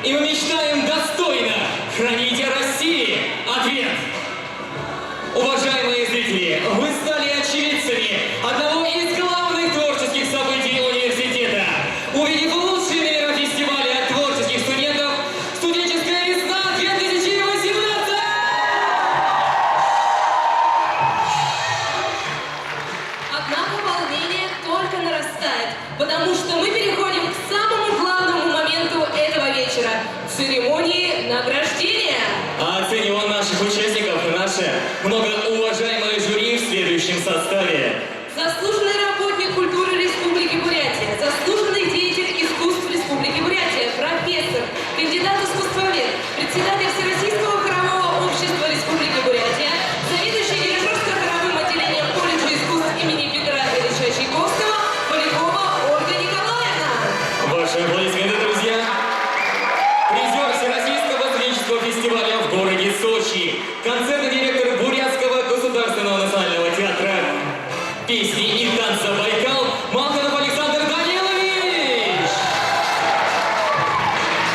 и мы мечтаем достойно хранить о России. Ответ. Уважаемые зрители, вы стали очевидцами одного из главных творческих событий университета. Увидев лучшие номера фестиваля творческих студентов «Студенческая весна 2018». Однако волнение только нарастает, потому что мы переходим к самому главному моменту этого вечера – церемонии награждения. А оценивал наших участников и наше многоуважаемое жюри в следующем составе. Заслуженный работник культуры Республики Бурятия, заслуженный деятель искусств Республики Бурятия, профессор, кандидат искусствовед, председатель Всероссийского хорового общества Республики Бурятия, заведующий дирижерско-хоровым отделением колледжа искусств имени Петра Ильича Чайковского, Полякова Ольга Николаевна. Ваши аплодисменты, друзья! Призер Всероссийского студенческого фестиваля в городе Сочи, концертный директор Бурятского государственного национального театра песни и танца «Байкал» Малканов Александр Данилович!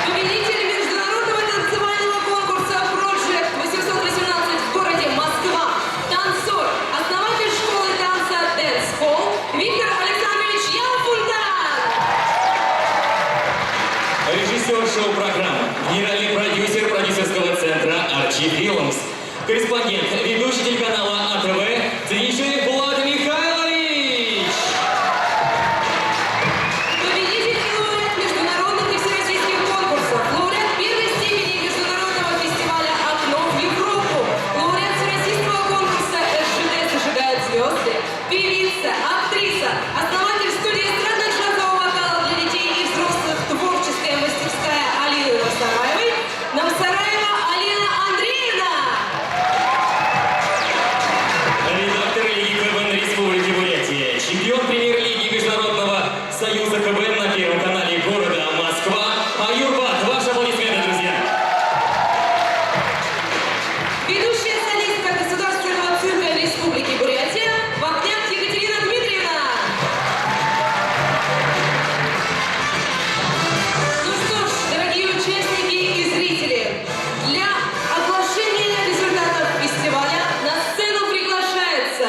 Победитель международного танцевального конкурса «Проджект 818» в городе Москва, танцор, основатель школы танца «Dance Hall» Виктор Александрович Яфунтан. Режиссер шоу-программы, генеральный продюсер продюсерского центра «Арчи Филмс», корреспондент, ведущий телеканала АТВ Ценичев Влад Михайлович! Победитель и лауреат международных и всероссийских конкурсов, лауреат первой степени международного фестиваля «Окно в Европу», лауреат всероссийского конкурса «СЖД зажигают звезды», певица, актриса, основатель студии эстрадно-джазового вокала для детей и взрослых «Творческая мастерская» Алины Навсараевой, Навсараева Алина Андреевна. Редактор Лиги КВН Республики Бурятия, чемпион премьер-лиги Международного союза КВН на Первом канале города Москва, Аюрбат. Ваши аплодисменты, друзья! Ведущая солистка Государственного цирка Республики Бурятия Вахтян Екатерина Дмитриевна. Ну что ж, дорогие участники и зрители, для оглашения результатов фестиваля на сцену приглашается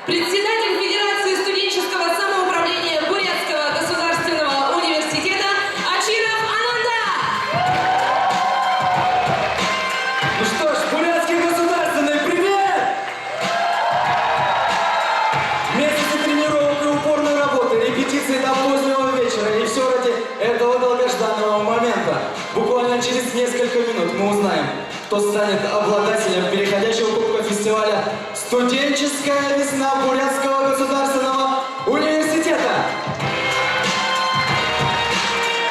председатель Федерации студенческого самоуправления Бурятского государственного университета Ачиров Ананда. Ну что ж, Бурятский государственный, привет! Месяцы тренировок и упорной работы, репетиции до позднего вечера, и все ради этого долгожданного момента. Буквально через несколько минут мы узнаем, кто станет обладателем переходящего кубка фестиваля «Студенческая весна Бурятского государственного университета».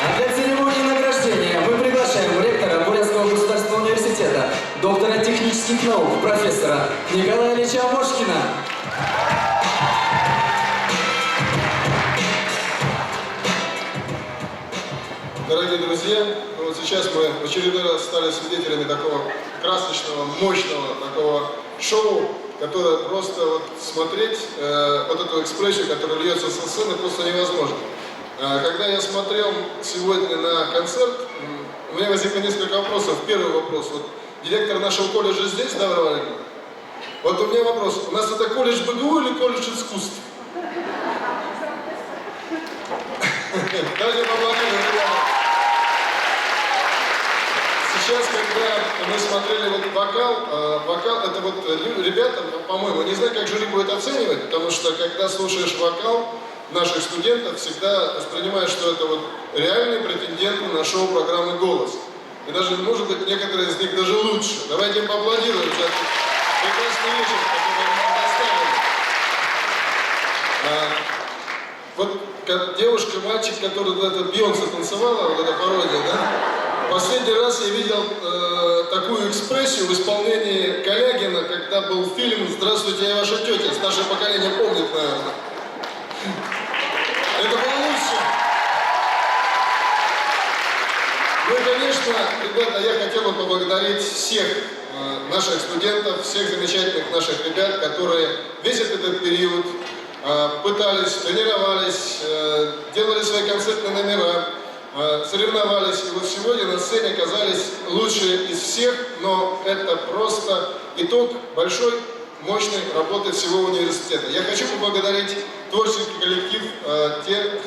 А для церемонии награждения мы приглашаем ректора Бурятского государственного университета, доктора технических наук, профессора Николая Ильича Мошкина. Дорогие друзья, ну вот сейчас мы в очередной раз стали свидетелями такого красочного, мощного такого шоу, которое просто вот смотреть, вот эту экспрессию, которая льется со сцены, просто невозможно. Когда я смотрел сегодня на концерт, у меня возникло несколько вопросов. Первый вопрос, вот директор нашего колледжа здесь, да, Валерий? Вот у меня вопрос, у нас это колледж БГУ или колледж искусств? Давайте поаплодируем, ребята. Сейчас, когда мы смотрели вот вокал, это вот ребята, по-моему, не знаю, как жюри будет оценивать, потому что, когда слушаешь вокал наших студентов, всегда воспринимаешь, что это вот реальные претенденты на шоу-программы «Голос». И даже, может быть, некоторые из них даже лучше. Давайте им поаплодируем за этот прекрасный вечер, который нам доставили. Вот как девушка, мальчик, который вот это Бейонсе танцевала, вот эта пародия, да? Последний раз я видел такую экспрессию в исполнении Калягина, когда был фильм «Здравствуйте, я ваша тетя». Старшее поколение помнит, наверное. Это было лучше. Ну и, конечно, ребята, я хотел бы поблагодарить всех наших студентов, всех замечательных наших ребят, которые весь этот период пытались, тренировались, делали свои концертные номера, соревновались, и вот сегодня на сцене оказались лучшие из всех, но это просто итог большой, мощной работы всего университета. Я хочу поблагодарить творческий коллектив тех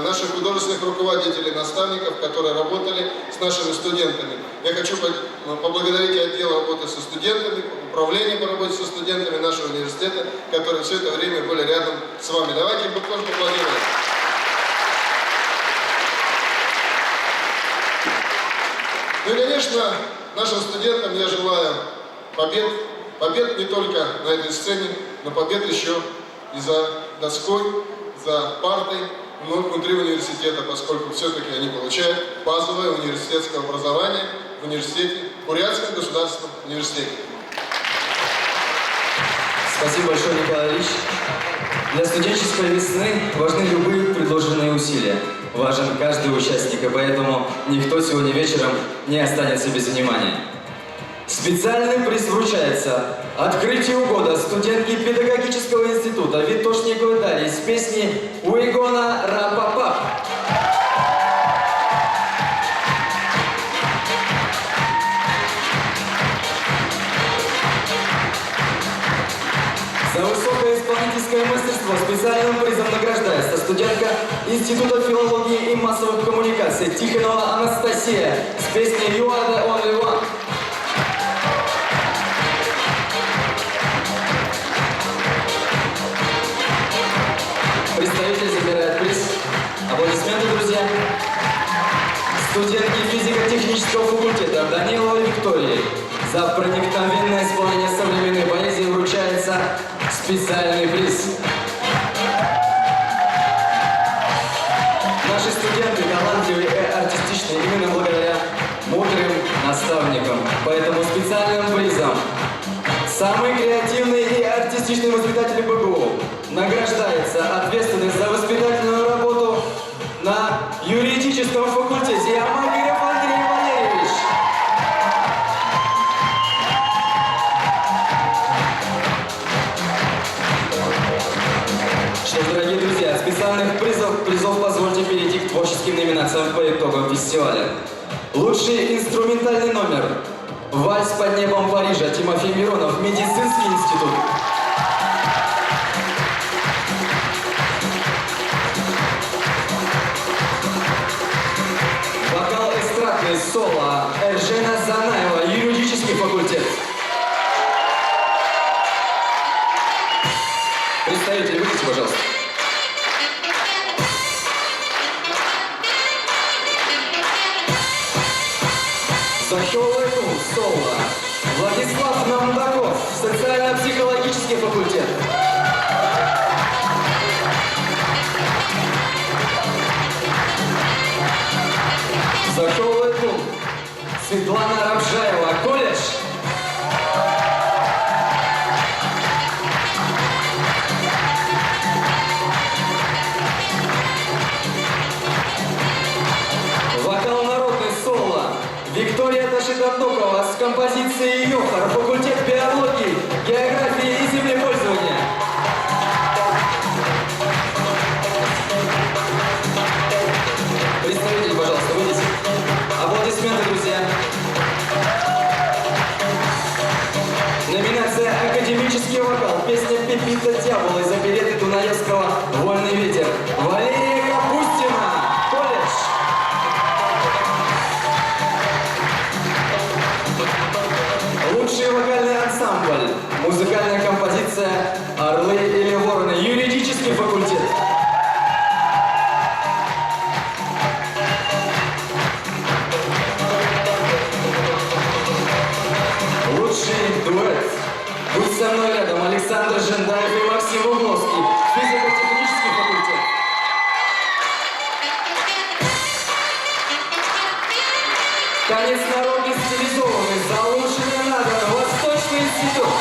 наших художественных руководителей, наставников, которые работали с нашими студентами. Я хочу поблагодарить отдел работы со студентами, управление по работе со студентами нашего университета, которые все это время были рядом с вами. Давайте им тоже поаплодируем. Ну и, конечно, нашим студентам я желаю побед. Побед не только на этой сцене, но побед еще и за доской, за партой внутри университета, поскольку все-таки они получают базовое университетское образование в университете, Бурятском государственном университете. Спасибо большое, Николай Ильич. Для студенческой весны важны любые предложенные усилия. Важен каждый участник, и поэтому никто сегодня вечером не останется без внимания. Специальный приз вручается открытию года студентки педагогического института Витошниковой Дарьи с песней «Уигона Рапапап». За высокое исполнительское мастерство специальным призом награждается студентка Института филологии и массовых коммуникаций Тихонова Анастасия с песней «You are the only one». Представитель забирает приз. Аплодисменты, друзья. Студентки физико-технического факультета Даниловой Виктории за проникновенное исполнение современной поэзии вручается специальный приз. Наши студенты талантливые и артистичные именно благодаря мудрым наставникам. Поэтому специальным призом самый креативный и артистичный воспитатель БГУ награждается ответственность за воспитательную работу на юридическом факультете Ямагирев Андрей Валерьевич. Что ж, дорогие друзья, от специальных призов позвольте перейти к творческим номинациям по итогам фестиваля. Лучший инструментальный номер. Вальс под небом Парижа. Тимофей Миронов. Медицинский институт. Вокал эстрадный соло. Эржена Занаева. Юридический факультет. Представители, выйдите, пожалуйста. Захёлайну соло. Владислав Намдаков. Социально-психологический факультет. Захёлайну. Светлана Рабжаева. Колледж. Вокал народный соло. Виктория Ташидатнукова с композицией «Йохар», факультет биологии, географии и землепользования. Представитель, пожалуйста, выйдите. Аплодисменты, друзья. Номинация «Академический вокал». Песня Пепита Дьявола из оперетты Дунаевского «Вольный ветер». Валерия Капустина, колледж. Лучший вокальный ансамбль. Музыкальная композиция «Орлы или вороны». Юридический факультет. Лучший дуэт. Будь со мной рядом. Александр Жендаев и Максим Угловский. Физико-технический факультет. Танец народный стилизованный. Залученный надан. Восточный институт.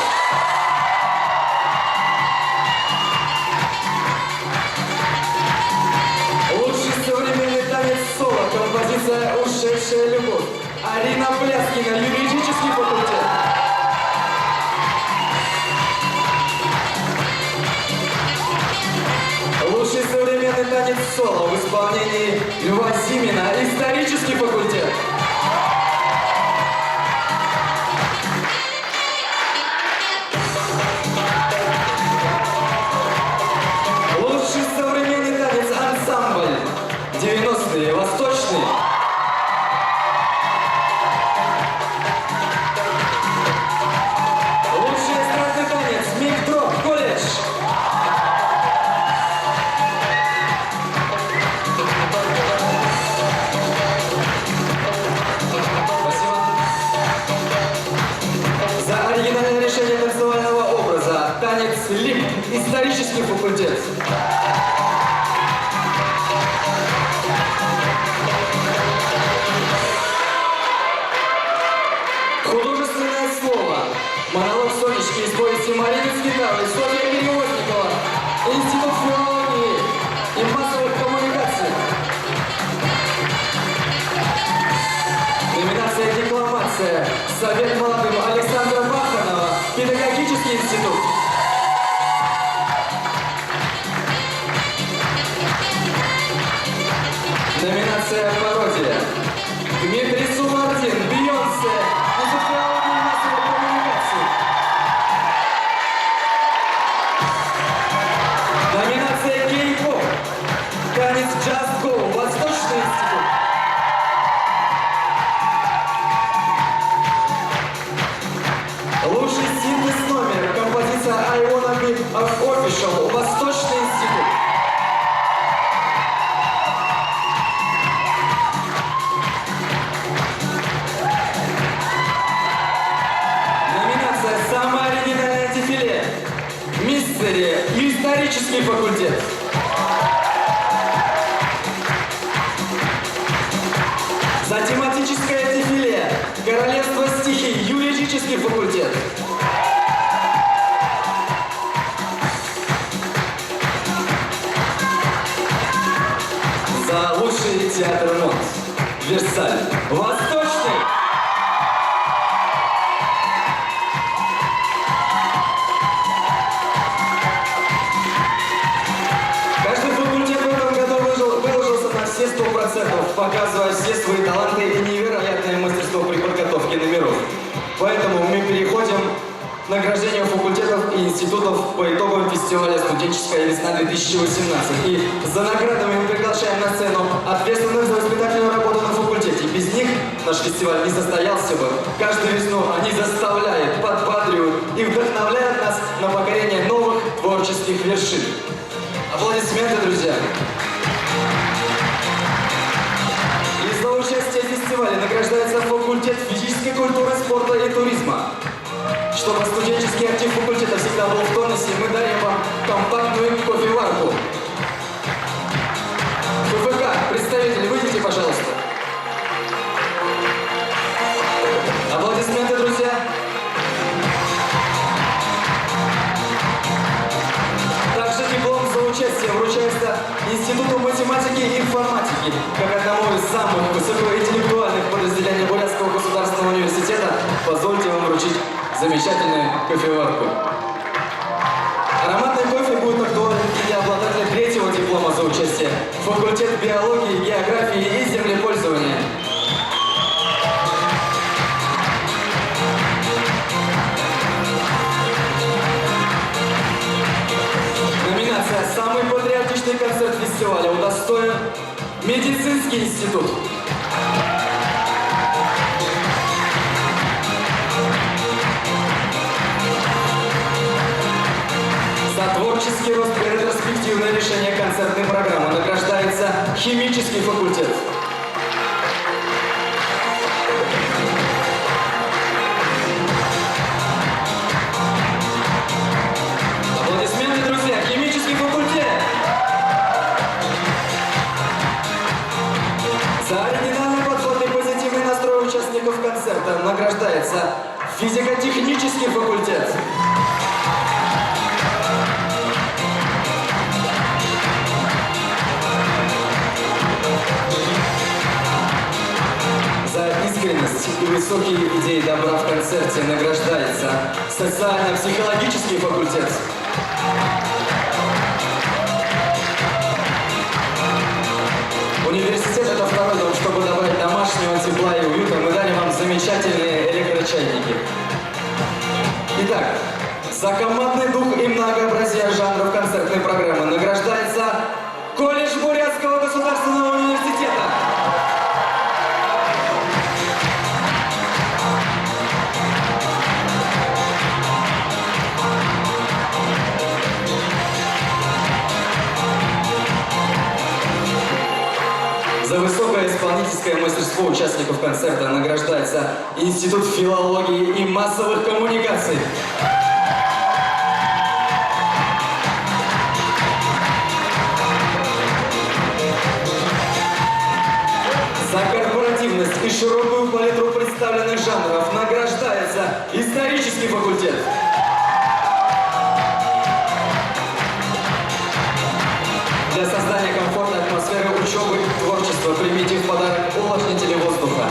Лучший современный танец соло. Композиция «Ушедшая любовь». Арина Пляскина. Юридический факультет. Лучший современный танец соло в исполнении Льва Зимина и исторический факультет. Художественное слово. Монолог Сонечки из повести Марины Цветаевой, Софья Перевозникова, Институт филологии и массовых коммуникаций. Номинация «Декламация». Совет молодым Александра Баханова, Педагогический институт. Номинация «Пародия». Дмитрий Сумардин, Бейонсе, Институт филологии и массовых коммуникаций. Номинация «Кей-поп». Танец Just Go, Восточный институт. Лучший синтез номер. Композиция I Wanna Be Official, Восточный институт. Номинация «Самое оригинальное дефиле». Мистери и исторический факультет. За тематическое дефиле «Королевство стихий», юридический факультет. За лучший театр мод Версаль, Восточный. Каждый факультет в этом году выложился на все 100%, показывая все свои таланты и невероятное мастерство при подготовке номеров. Поэтому мы переходим к награждению факультетов и институтов по итогам фестиваля «Студенческая весна-2018». И за наградами мы приглашаем на сцену ответственных за воспитательную работу на факультете. Без них наш фестиваль не состоялся бы. Каждую весну они заставляют, подбадривают и вдохновляют нас на покорение новых творческих вершин. Аплодисменты, друзья! И за участие в фестивале награждается факультет физической культуры, спорта и туризма. Чтобы студенческий актив факультета всегда был в тонусе, мы дарим вам компактную кофеварку. ФФК, представители, выйдите, пожалуйста. Аплодисменты, друзья! Также диплом за участие вручается Институту математики и информатики, как одному из самых высокоинтеллектуальных подразделений Бурятского государственного университета. Позвольте вам вручить замечательную кофеварку. Ароматный кофе будет актуален для обладателя третьего диплома за участие. Факультет биологии, географии и землепользования. Номинация «Самый патриотичный концерт фестиваля» удостоен Медицинский институт. За творческий рост и ретроспективное решение концертной программы награждается Химический факультет. Аплодисменты, друзья! Химический факультет! За оригинальный подход и позитивный настрой участников концерта награждается Физико-технический факультет. За искренность и высокие идеи добра в концерте награждается Социально-психологический факультет. Университет – это второй дом. Чтобы добавить домашнего тепла и уюта, мы дали вам замечательные электрочайники. Итак, за командный дух и многообразие жанров концертной программы награждается колледж Бурятского государственного университета. За высокое исполнительское мастерство участников концерта награждается Институт филологии и массовых коммуникаций. широкую палитру представленных жанров награждается исторический факультет. Для создания комфортной атмосферы учебы и творчества примите в подарок увлажнители воздуха.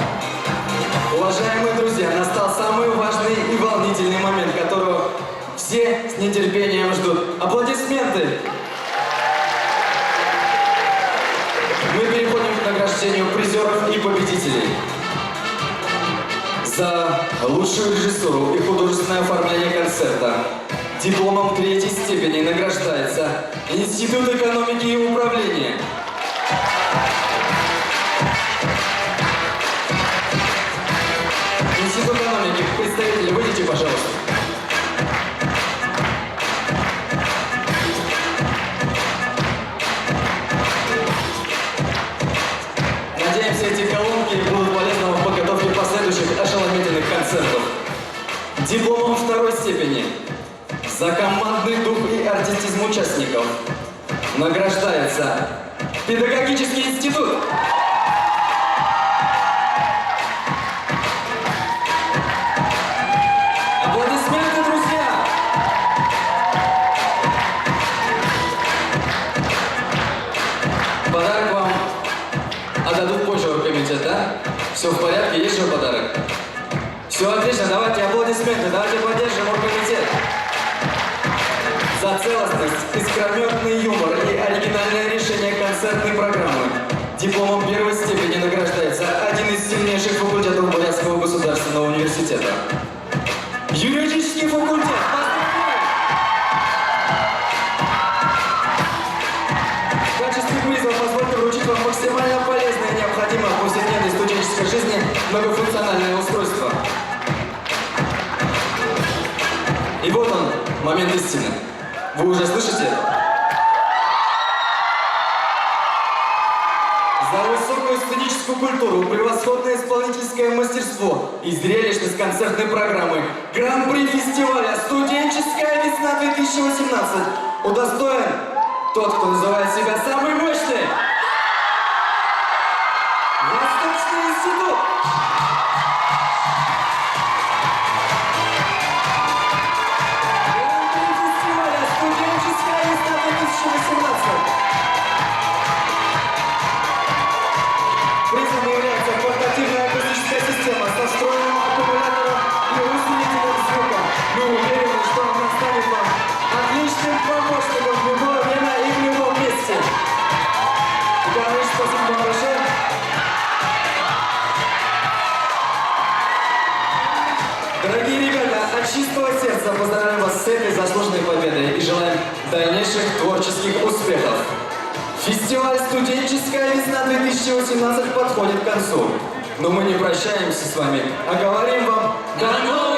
Уважаемые друзья, настал самый важный и волнительный момент, которого все с нетерпением ждут. Аплодисменты! Мы переходим к награждению призеров и победителей. За лучшую режиссуру и художественное оформление концерта дипломом 3-й степени награждается Институт экономики и управления. Институт экономики, представители, выйдите, пожалуйста. Надеемся, эти колонки будут полезны в подготовке последующих ошеломительных концертов. Дипломом 2-й степени за командный дух и артистизм участников награждается Педагогический институт. Аплодисменты, друзья! Подарок вам отдадут позже оргкомитет, да? Все в порядке? Есть же подарок? Все отлично, давайте аплодисменты, давайте поддержим оргкомитет. За целостность, искрометный юмор и оригинальное решение концертной программы дипломом 1-й степени награждается один из сильнейших факультетов Бурятского государственного университета. Юридический факультет! В качестве приза позвольте вручить вам максимально полезное и необходимое в повседневной студенческой жизни многофункциональное устройство. И вот он, момент истины. Вы уже слышите это? За высокую сценическую культуру, превосходное исполнительское мастерство и зрелищность концертной программы Гран-при фестиваля «Студенческая весна-2018» удостоен тот, кто называет себя самый мощный. Восточный институт. Призом является портативная акустическая система со встроенным аккумулятором и усилителем звука. Мы уверены, что она станет вам отличным помощником в любое время и в любом месте. Николай, спасибо вам большое. Дорогие ребята, от чистого сердца поздравляем вас с этой заслуженной победой и желаем дальнейших творческих успехов. Фестиваль «Студенческая весна-2018» подходит к концу. Но мы не прощаемся с вами, а говорим вам до новых